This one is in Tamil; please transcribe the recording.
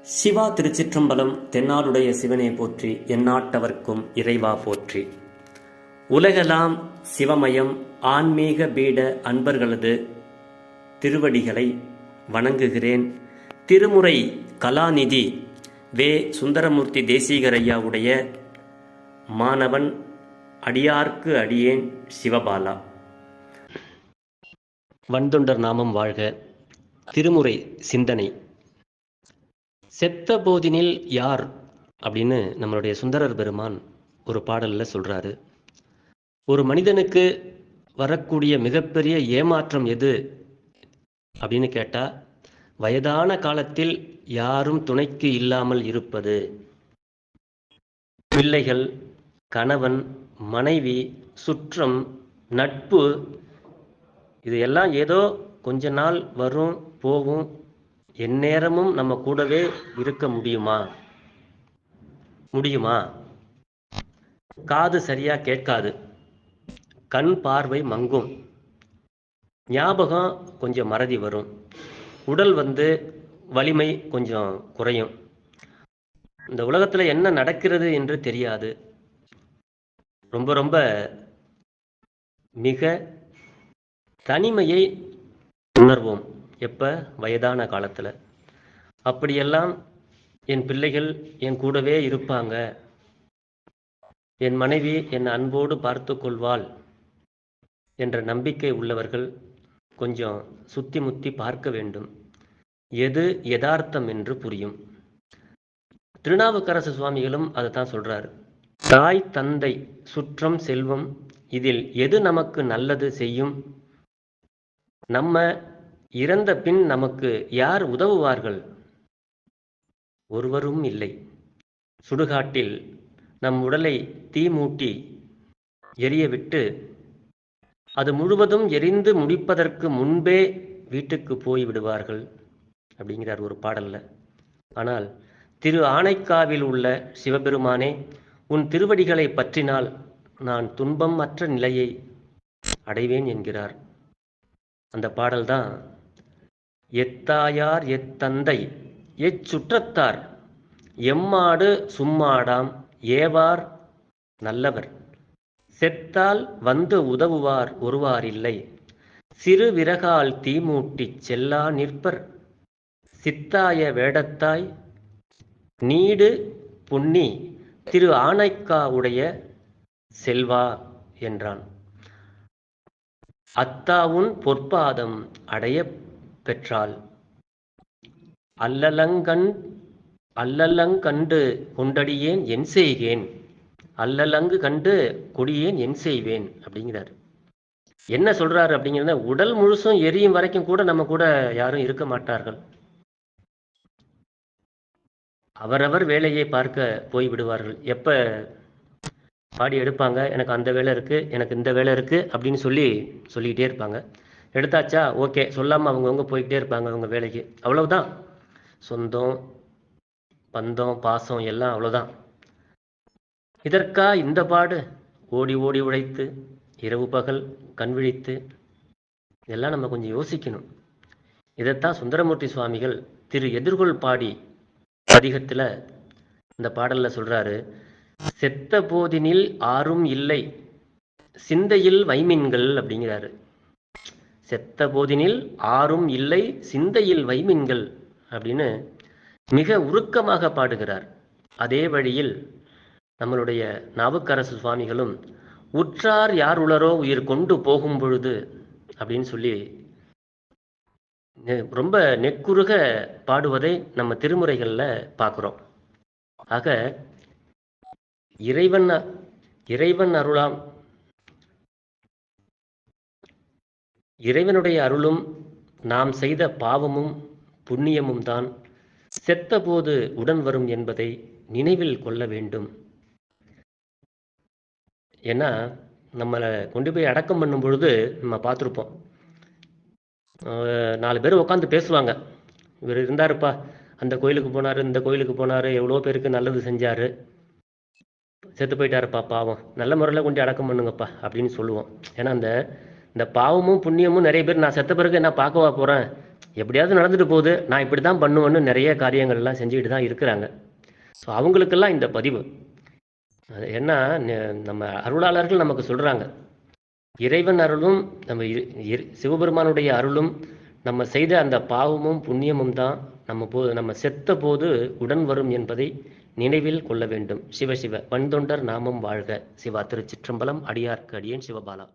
சிவா திருச்சிற்றம்பலம். தென்னாடுடைய சிவனே போற்றி, எந்நாட்டவர்க்கும் இறைவா போற்றி. உலகெல்லாம் சிவமயம் ஆன்மீக பீட அன்பர்களது திருவடிகளை வணங்குகிறேன். திருமுறை கலாநிதி வே. சுந்தரமூர்த்தி தேசிகரையாவுடைய மாணவன், அடியார்க்கு அடியேன் சிவபாலா. வன்தொண்டர் நாமம் வாழ்க. திருமுறை சிந்தனை. செத்த போதினில் யார் அப்படின்னு நம்மளுடைய சுந்தரர் பெருமான் ஒரு பாடலில் சொல்கிறாரு. ஒரு மனிதனுக்கு வரக்கூடிய மிகப்பெரிய ஏமாற்றம் எது அப்படின்னு கேட்டால், வயதான காலத்தில் யாரும் துணைக்கு இல்லாமல் இருப்பது. பிள்ளைகள், கணவன், மனைவி, சுற்றம், நட்பு, இது எல்லாம் ஏதோ கொஞ்ச நாள் வரும் போகும். எந்நேரமும் நம்ம கூடவே இருக்க முடியுமா? காது சரியா கேட்காது, கண் பார்வை மங்கும், ஞாபகம் கொஞ்சம் மறதி வரும், உடல் வலிமை கொஞ்சம் குறையும், இந்த உலகத்துல என்ன நடக்கிறது என்று தெரியாது. ரொம்ப ரொம்ப மிக தனிமையை உணர்வோம். எப்ப? வயதான காலத்துல. அப்படியெல்லாம் என் பிள்ளைகள் என் கூடவே இருப்பாங்க, என் மனைவி என் அன்போடு பார்த்து கொள்வாள் என்ற நம்பிக்கை உள்ளவர்கள் கொஞ்சம் சுத்தி முத்தி பார்க்க வேண்டும். எது யதார்த்தம் என்று புரியும். திருநாவுக்கரசு சுவாமிகளும் அதை தான் சொல்றாரு. தாய், தந்தை, சுற்றம், செல்வம், இதில் எது நமக்கு நல்லது செய்யும்? நம்ம இறந்த பின் நமக்கு யார் உதவுவார்கள்? ஒருவரும் இல்லை. சுடுகாட்டில் நம் உடலை தீ மூட்டி எரியவிட்டு அது முழுவதும் எரிந்து முடிப்பதற்கு முன்பே வீட்டுக்கு போய் விடுவார்கள் அப்படிங்கிறார் ஒரு பாடல்ல. ஆனால் திரு ஆனைக்காவில் உள்ள சிவபெருமானே, உன் திருவடிகளை பற்றினால் நான் துன்பம் அற்ற நிலையை அடைவேன் என்கிறார். அந்த பாடல்தான், எத்தாயார் எத்தந்தை எச்சுற்றத்தார் எம்மாடு சும்மாடாம் ஏவார் நல்லவர் செத்தால் வந்து உதவுவார் ஒருவாரில்லை சிறு விறகால் தீமூட்டிச் செல்லா நிற்பர் சித்தாய வேடத்தாய் நீடு புன்னி திரு ஆனைக்காவுடைய செல்வா என்றான். அத்தாவுன் பொற்பாதம் அடைய பெற்றால் அல்லலங்கண்டு கொண்டடியேன் என் செய்கேன், அல்லலங்கு கண்டு கொடியேன் என் செய்வேன் அப்படிங்கிறார். என்ன சொல்றாரு அப்படிங்கிறத, உடல் முழுசும் எரியும் வரைக்கும் கூட நம்ம கூட யாரும் இருக்க மாட்டார்கள். அவரவர் வேலையை பார்க்க போய் விடுவார்கள். எப்ப பாடி எடுப்பாங்க, எனக்கு அந்த வேலை இருக்கு, எனக்கு இந்த வேலை இருக்கு அப்படின்னு சொல்லிக்கிட்டே இருப்பாங்க. எடுத்தாச்சா, ஓகே, சொல்லாமல் அவங்கவுங்க போய்கிட்டே இருப்பாங்க அவங்க வேலைக்கு. அவ்வளவுதான். சொந்தம், பந்தம், பாசம் எல்லாம் அவ்வளோதான். இதற்கா இந்த பாடு? ஓடி ஓடி உழைத்து இரவு பகல் கண் விழித்து, இதெல்லாம் நம்ம கொஞ்சம் யோசிக்கணும். இதைத்தான் சுந்தரமூர்த்தி சுவாமிகள் திரு எதிர்கொள் பாடி பதிகத்தில் இந்த பாடலில் சொல்றாரு. செத்த போதினில் ஆறும் இல்லை சிந்தையில் வைமின்கள் அப்படிங்கிறாரு. செத்த போதினில் ஆறும் இல்லை சிந்தையில் வைமின்கள் அப்படின்னு மிக உருக்கமாக பாடுகிறார். அதே வழியில் நம்மளுடைய நாவுக்கரசு சுவாமிகளும் உற்றார் யார் உளரோ உயிர் கொண்டு போகும் பொழுது அப்படின்னு சொல்லி ரொம்ப நெக்குருக பாடுவதை நம்ம திருமுறைகளில் பார்க்குறோம். ஆக இறைவன் அருளாம், இறைவனுடைய அருளும் நாம் செய்த பாவமும் புண்ணியமும் தான் செத்த போது உடன் வரும் என்பதை நினைவில் கொள்ள வேண்டும். ஏன்னா நம்மளை கொண்டு போய் அடக்கம் பண்ணும் பொழுது நம்ம பார்த்துருப்போம், 4 பேர் உட்காந்து பேசுவாங்க. இவர் இருந்தாருப்பா, அந்த கோயிலுக்கு போனார், இந்த கோயிலுக்கு போனார், எவ்வளோ பேருக்கு நல்லது செஞ்சார், செத்து போயிட்டாருப்பா பாவம், நல்ல முறையில் கொண்டு அடக்கம் பண்ணுங்கப்பா அப்படின்னு சொல்லுவோம். ஏன்னா இந்த பாவமும் புண்ணியமும் நிறைய பேர், நான் செத்த பிறகு என்ன பார்க்கவா போகிறேன், எப்படியாவது நடந்துட்டு போகுது, நான் இப்படி தான் பண்ணுவேன்னு நிறைய காரியங்கள்லாம் செஞ்சுக்கிட்டு தான் இருக்கிறாங்க. ஸோ அவங்களுக்கெல்லாம் இந்த பதிவு. அது ஏன்னா நம்ம அருளாளர்கள் நமக்கு சொல்கிறாங்க, இறைவன் அருளும் நம்ம சிவபெருமானுடைய அருளும் நம்ம செய்த அந்த பாவமும் புண்ணியமும் தான் நம்ம செத்த போது உடன் வரும் என்பதை நினைவில் கொள்ள வேண்டும். சிவ சிவ வன்தொண்டர் நாமம் வாழ்க. சிவா. திருச்சிற்றம்பலம். அடியார்க்கு அடியேன் சிவபாலா.